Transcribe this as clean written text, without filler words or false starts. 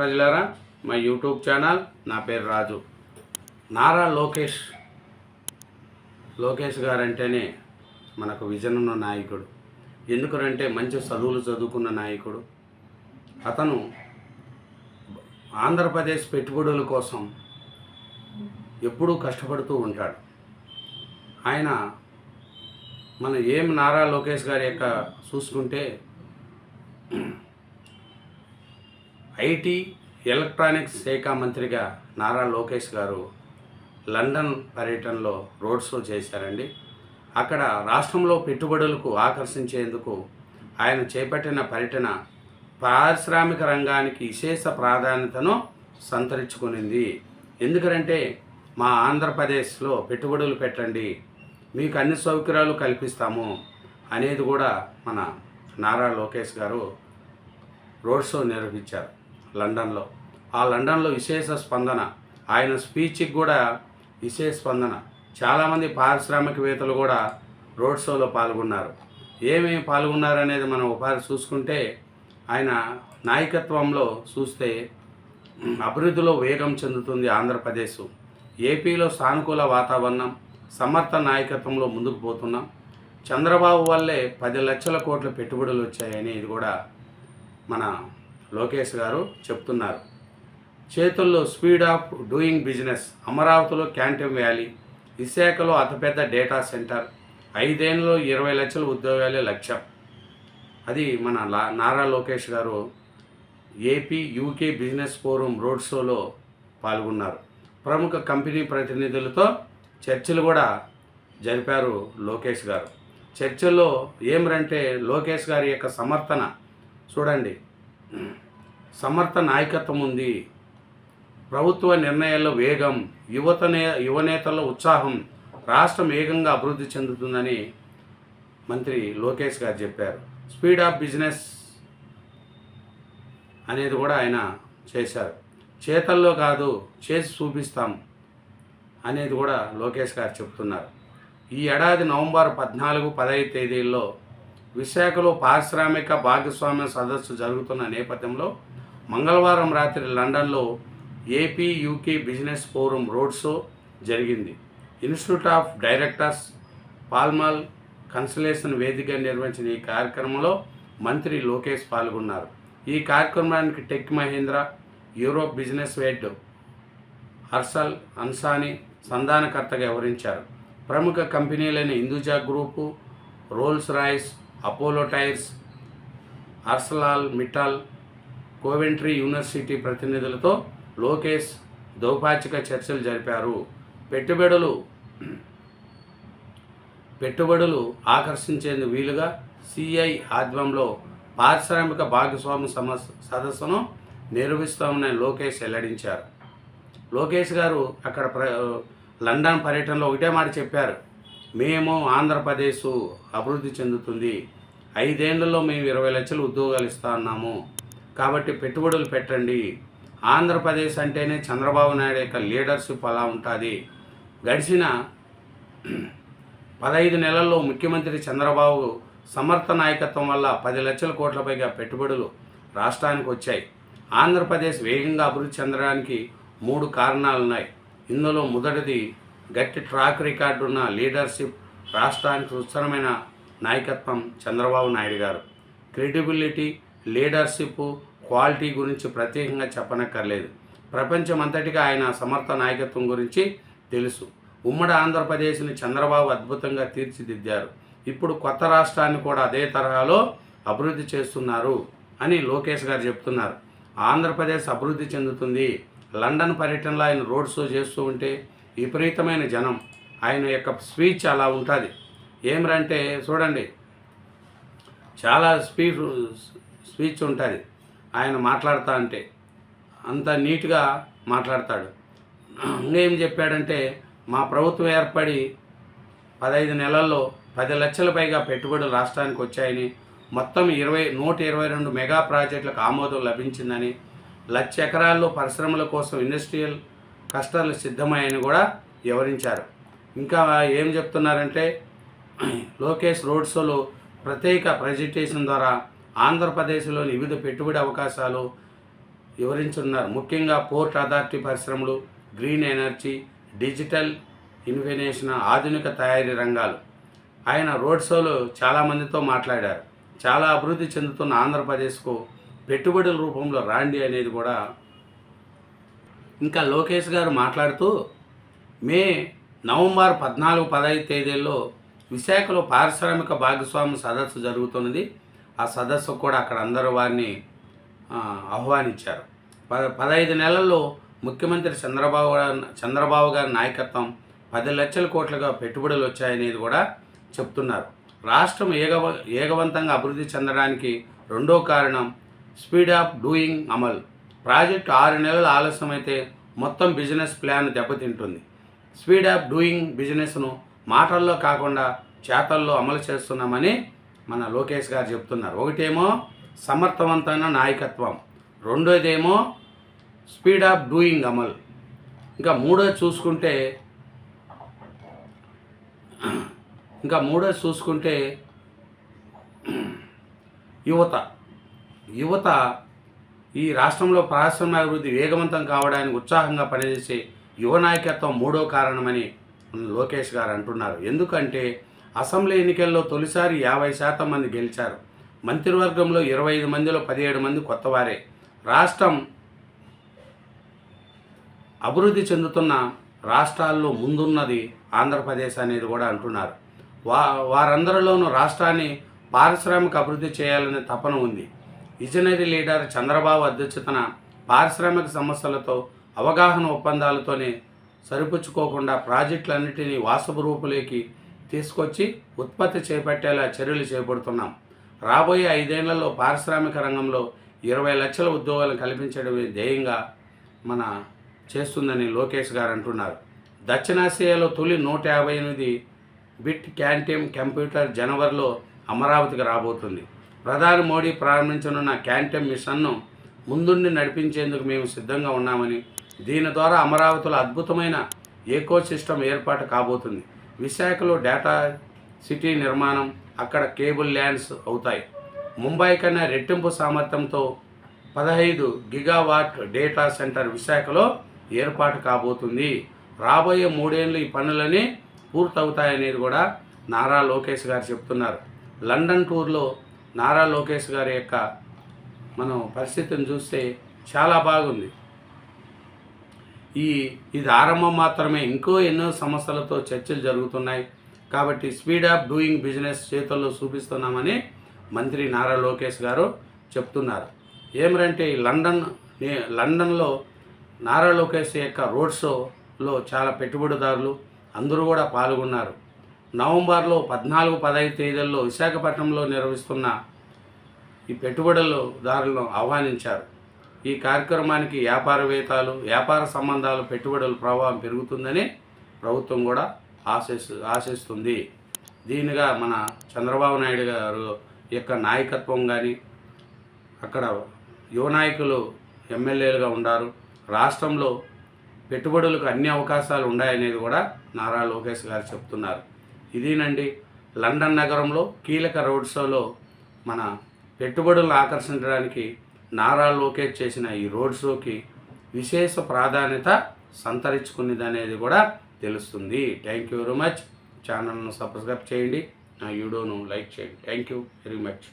ప్రజలారా, మా YouTube channel, నా పేరు రాజు. నారా లోకేష్ గారంటేనే మనకు విజన్ ఉన్న నాయకుడు. ఎందుకంటే మంచి చదువులు చదువుకున్న నాయకుడు. అతను ఆంధ్రప్రదేశ్ పెట్టుబడుల కోసం ఎప్పుడూ కష్టపడుతూ ఉంటాడు. ఆయన నారా లోకేష్ గారి యొక్క చూసుకుంటే ఐటీ ఎలక్ట్రానిక్స్ శాఖ మంత్రిగా నారా లోకేష్ గారు లండన్ పర్యటనలో రోడ్ షో చేశారండి. అక్కడ రాష్ట్రంలో పెట్టుబడులకు ఆకర్షించేందుకు ఆయన చేపట్టిన పర్యటన పారిశ్రామిక రంగానికి విశేష ప్రాధాన్యతను సంతరించుకునింది. ఎందుకంటే మా ఆంధ్రప్రదేశ్లో పెట్టుబడులు పెట్టండి, మీకు అన్ని సౌకర్యాలు కల్పిస్తాము అనేది కూడా మన నారా లోకేష్ గారు రోడ్ షో నిర్వహించారు లండన్లో. ఆ లండన్లో విశేష స్పందన, ఆయన స్పీచ్కి కూడా విశేష స్పందన. చాలామంది పారిశ్రామికవేత్తలు కూడా రోడ్ షోలో పాల్గొన్నారు. ఏమేమి పాల్గొన్నారు అనేది మనం ఒకసారి చూసుకుంటే, ఆయన నాయకత్వంలో చూస్తే అభివృద్ధిలో వేగం చెందుతుంది ఆంధ్రప్రదేశ్. ఏపీలో సానుకూల వాతావరణం, సమర్థ నాయకత్వంలో ముందుకు పోతున్నాం. చంద్రబాబు వల్లే 10 లక్షల కోట్ల పెట్టుబడులు వచ్చాయని ఇది కూడా మన లోకేష్ గారు చెప్తున్నారు. చేతుల్లో స్పీడ్ ఆఫ్ డూయింగ్ బిజినెస్, అమరావతిలో క్యాంటీన్ వ్యాలీ, విశాఖలో అతిపెద్ద డేటా సెంటర్, 5 ఏళ్ళలో 20 లక్షల ఉద్యోగాలే లక్ష్యం. అది మన నారా లోకేష్ గారు AP UK business forum road షోలో పాల్గొన్నారు. ప్రముఖ కంపెనీ ప్రతినిధులతో చర్చలు కూడా జరిపారు లోకేష్ గారు. చర్చల్లో ఏమిరంటే లోకేష్ గారి యొక్క సమర్థన చూడండి, సమర్థ నాయకత్వం ఉంది, ప్రభుత్వ నిర్ణయాల్లో వేగం, యువనేతల్లో ఉత్సాహం, రాష్ట్రం వేగంగా అభివృద్ధి చెందుతుందని మంత్రి లోకేష్ గారు చెప్పారు. స్పీడ్ ఆఫ్ బిజినెస్ అనేది కూడా ఆయన చేశారు. చేతల్లో కాదు చేసి చూపిస్తాం అనేది కూడా లోకేష్ గారు చెప్తున్నారు. ఈ ఏడాది నవంబర్ 14-15 తేదీల్లో విశాఖలో పారిశ్రామిక భాగస్వామ్య సదస్సు జరుగుతున్న నేపథ్యంలో మంగళవారం రాత్రి లండన్లో AP UK business forum road show జరిగింది. Institute of directors, Pall Mall consultation వేదిక నిర్వహించిన ఈ కార్యక్రమంలో మంత్రి లోకేష్ పాల్గొన్నారు. ఈ కార్యక్రమానికి Tech Mahindra Europe business head Harshal Ansani సంధానకర్తగా వ్యవహరించారు. ప్రముఖ కంపెనీలైన Hinduja group, Rolls Royce, Apollo Tyres, Arcelor Mittal, Coventry University ప్రతినిధులతో లోకేష్ ద్వైపాక్షిక చర్చలు జరిపారు. పెట్టుబడులు ఆకర్షించేందుకు వీలుగా సిఐ ఆధ్వర్యంలో పారిశ్రామిక భాగస్వామ్య సదస్సును నిర్వహిస్తామని లోకేష్ వెల్లడించారు. లోకేష్ గారు అక్కడ లండన్ పర్యటనలో ఒకటే మాట చెప్పారు, మేము ఆంధ్రప్రదేశ్ అభివృద్ధి చెందుతుంది, 5 ఏళ్లలో మేము 20 లక్షల ఉద్యోగాలు ఇస్తా ఉన్నాము, కాబట్టి పెట్టుబడులు పెట్టండి. ఆంధ్రప్రదేశ్ అంటేనే చంద్రబాబు నాయుడు యొక్క లీడర్షిప్ అలా ఉంటుంది. గడిచిన 15 నెలల్లో ముఖ్యమంత్రి చంద్రబాబు సమర్థ నాయకత్వం వల్ల 10 లక్షల కోట్ల పైగా పెట్టుబడులు రాష్ట్రానికి వచ్చాయి. ఆంధ్రప్రదేశ్ వేగంగా అభివృద్ధి చెందడానికి 3 కారణాలు ఉన్నాయి. ఇందులో మొదటిది గట్టి ట్రాక్ రికార్డు ఉన్న లీడర్షిప్, రాష్ట్రానికి ఉత్తరమైన నాయకత్వం చంద్రబాబు నాయుడు గారు. క్రెడిబిలిటీ, లీడర్షిప్, క్వాలిటీ గురించి ప్రత్యేకంగా చెప్పనక్కర్లేదు. ప్రపంచమంతటిగా ఆయన సమర్థ నాయకత్వం గురించి తెలుసు. ఉమ్మడి ఆంధ్రప్రదేశ్ని చంద్రబాబు అద్భుతంగా తీర్చిదిద్దారు. ఇప్పుడు కొత్త రాష్ట్రాన్ని కూడా అదే తరహాలో అభివృద్ధి చేస్తున్నారు అని లోకేష్ గారు చెప్తున్నారు. ఆంధ్రప్రదేశ్ అభివృద్ధి చెందుతుంది. లండన్ పర్యటనలో ఆయన రోడ్ షో చేస్తూ ఉంటే విపరీతమైన జనం. ఆయన యొక్క స్పీచ్ అలా ఉంటుంది. ఏమిరంటే చూడండి, చాలా స్పీచ్ ఉంటుంది. ఆయన మాట్లాడుతూ అంటే అంత నీట్గా మాట్లాడతాడు. ఇంకేం చెప్పాడంటే, మా ప్రభుత్వం ఏర్పడి 15 నెలల్లో 10 లక్షల పైగా పెట్టుబడులు రాష్ట్రానికి వచ్చాయని, మొత్తం 122 మెగా ప్రాజెక్టులకు ఆమోదం లభించిందని, 1,00,000 ఎకరాల్లో పరిశ్రమల కోసం ఇండస్ట్రియల్ కష్టాలు సిద్ధమయ్యని కూడా వివరించారు. ఇంకా ఏం చెప్తున్నారంటే, లోకేష్ రోడ్ షోలో ప్రత్యేక ప్రజెంటేషన్ ద్వారా ఆంధ్రప్రదేశ్లోని వివిధ పెట్టుబడి అవకాశాలు వివరించున్నారు. ముఖ్యంగా పోర్ట్ అథారిటీ పరిశ్రమలు, గ్రీన్ ఎనర్జీ, డిజిటల్ ఇన్ఫర్మేషన్, ఆధునిక తయారీ రంగాలు. ఆయన రోడ్ షోలో చాలామందితో మాట్లాడారు. చాలా అభివృద్ధి చెందుతున్న ఆంధ్రప్రదేశ్కు పెట్టుబడుల రూపంలో రాండి అనేది కూడా. ఇంకా లోకేష్ గారు మాట్లాడుతూ నవంబర్ 14, 15 తేదీల్లో విశాఖలో పారిశ్రామిక భాగస్వామ్య సదస్సు జరుగుతున్నది. ఆ సదస్సు కూడా అక్కడ అందరూ వారిని ఆహ్వానించారు. 15 నెలల్లో ముఖ్యమంత్రి చంద్రబాబు గారి నాయకత్వం 10 లక్షల కోట్లుగా పెట్టుబడులు వచ్చాయనేది కూడా చెప్తున్నారు. రాష్ట్రం ఏగవంతంగా అభివృద్ధి చెందడానికి రెండో కారణం స్పీడ్ ఆఫ్ డూయింగ్ అమల్. ప్రాజెక్టు 6 నెలలు ఆలస్యమైతే మొత్తం బిజినెస్ ప్లాన్ దెబ్బతింటుంది. స్పీడ్ ఆఫ్ డూయింగ్ బిజినెస్ను మాటల్లో కాకుండా చేతల్లో అమలు చేస్తున్నామని మన లోకేష్ గారు చెప్తున్నారు. ఒకటేమో సమర్థవంతమైన నాయకత్వం, రెండోదేమో స్పీడ్ ఆఫ్ డూయింగ్ అమల్. ఇంకా మూడోది చూసుకుంటే యువత ఈ రాష్ట్రంలో పారిశ్రామికాభివృద్ధి వేగవంతం కావడానికి ఉత్సాహంగా పనిచేసే యువ నాయకత్వం మూడో కారణమని లోకేష్ గారు అంటున్నారు. ఎందుకంటే అసెంబ్లీ ఎన్నికల్లో తొలిసారి 50% మంది గెలిచారు. మంత్రివర్గంలో 25 మందిలో 17 మంది కొత్తవారే. రాష్ట్రం అభివృద్ధి చెందుతున్న రాష్ట్రాల్లో ముందున్నది ఆంధ్రప్రదేశ్ అనేది కూడా అంటున్నారు. వారందరిలోనూ రాష్ట్రాన్ని పారిశ్రామిక అభివృద్ధి చేయాలనే తపన ఉంది. విజనరీ లీడర్ చంద్రబాబు అధ్యక్షతన పారిశ్రామిక సమస్యలతో అవగాహన ఒప్పందాలతోనే సరిపుచ్చుకోకుండా ప్రాజెక్టులన్నింటినీ వాస్తవ రూపులోకి తీసుకొచ్చి ఉత్పత్తి చేపట్టేలా చర్యలు చేపడుతున్నాం. రాబోయే 5 ఏళ్లలో పారిశ్రామిక రంగంలో 20 లక్షల ఉద్యోగాలు కల్పించడమే ధ్యేయంగా చేస్తుందని లోకేష్ గారు అంటున్నారు. దక్షిణాసియాలో తొలి 158 బిట్ క్వాంటమ్ కంప్యూటర్ జనవరిలో అమరావతికి రాబోతుంది. ప్రధాని మోడీ ప్రారంభించనున్న క్వాంటమ్ మిషన్ను ముందుండి నడిపించేందుకు మేము సిద్ధంగా ఉన్నామని, దీని ద్వారా అమరావతిలో అద్భుతమైన ఎకో సిస్టమ్ ఏర్పాటు కాబోతుంది. విశాఖలో డేటా సిటీ నిర్మాణం, అక్కడ కేబుల్ ల్యాండ్స్ అవుతాయి. ముంబై కన్నా రెట్టింపు సామర్థ్యంతో 15 గిగావాట్ డేటా సెంటర్ విశాఖలో ఏర్పాటు కాబోతుంది. రాబోయే 3 ఏళ్ళు ఈ పనులని పూర్తవుతాయనేది కూడా నారా లోకేష్ గారు చెప్తున్నారు. లండన్ టూర్లో నారా లోకేష్ గారి యొక్క పరిస్థితిని చూస్తే చాలా బాగుంది. ఇది ఆరంభం మాత్రమే. ఎన్నో సమస్యలతో చర్చలు జరుగుతున్నాయి. కాబట్టి స్పీడ్ ఆఫ్ డూయింగ్ బిజినెస్ చేతుల్లో చూపిస్తున్నామని మంత్రి నారా లోకేష్ గారు చెప్తున్నారు. ఏమిటంటే లండన్లో నారా లోకేష్ యొక్క రోడ్ షోలో చాలా పెట్టుబడిదారులు అందరూ కూడా పాల్గొన్నారు. నవంబర్లో 14, 15 తేదీల్లో విశాఖపట్నంలో నిర్వహిస్తున్న ఈ పెట్టుబడులదారులను ఆహ్వానించారు. ఈ కార్యక్రమానికి వ్యాపారవేత్తలు, వ్యాపార సంబంధాలు, పెట్టుబడుల ప్రభావం పెరుగుతుందని ప్రభుత్వం కూడా ఆశిస్తుంది. దీనిగా మన చంద్రబాబు నాయుడు గారు యొక్క నాయకత్వం కానీ, అక్కడ యువ నాయకులు ఎమ్మెల్యేలుగా ఉన్నారు. రాష్ట్రంలో పెట్టుబడులకు అన్ని అవకాశాలు ఉన్నాయనేది కూడా నారా లోకేష్ గారు చెప్తున్నారు. ఇదేనండి లండన్ నగరంలో కీలక రోడ్ షోలో పెట్టుబడులను ఆకర్షించడానికి నారా లోకేష్ చేసిన ఈ రోడ్ షోకి విశేష ప్రాధాన్యత సంతరించుకున్నది అనేది కూడా తెలుస్తుంది. Thank you very much. ఛానల్ను సబ్స్క్రైబ్ చేయండి, నా వీడియోను లైక్ చేయండి. Thank you very much.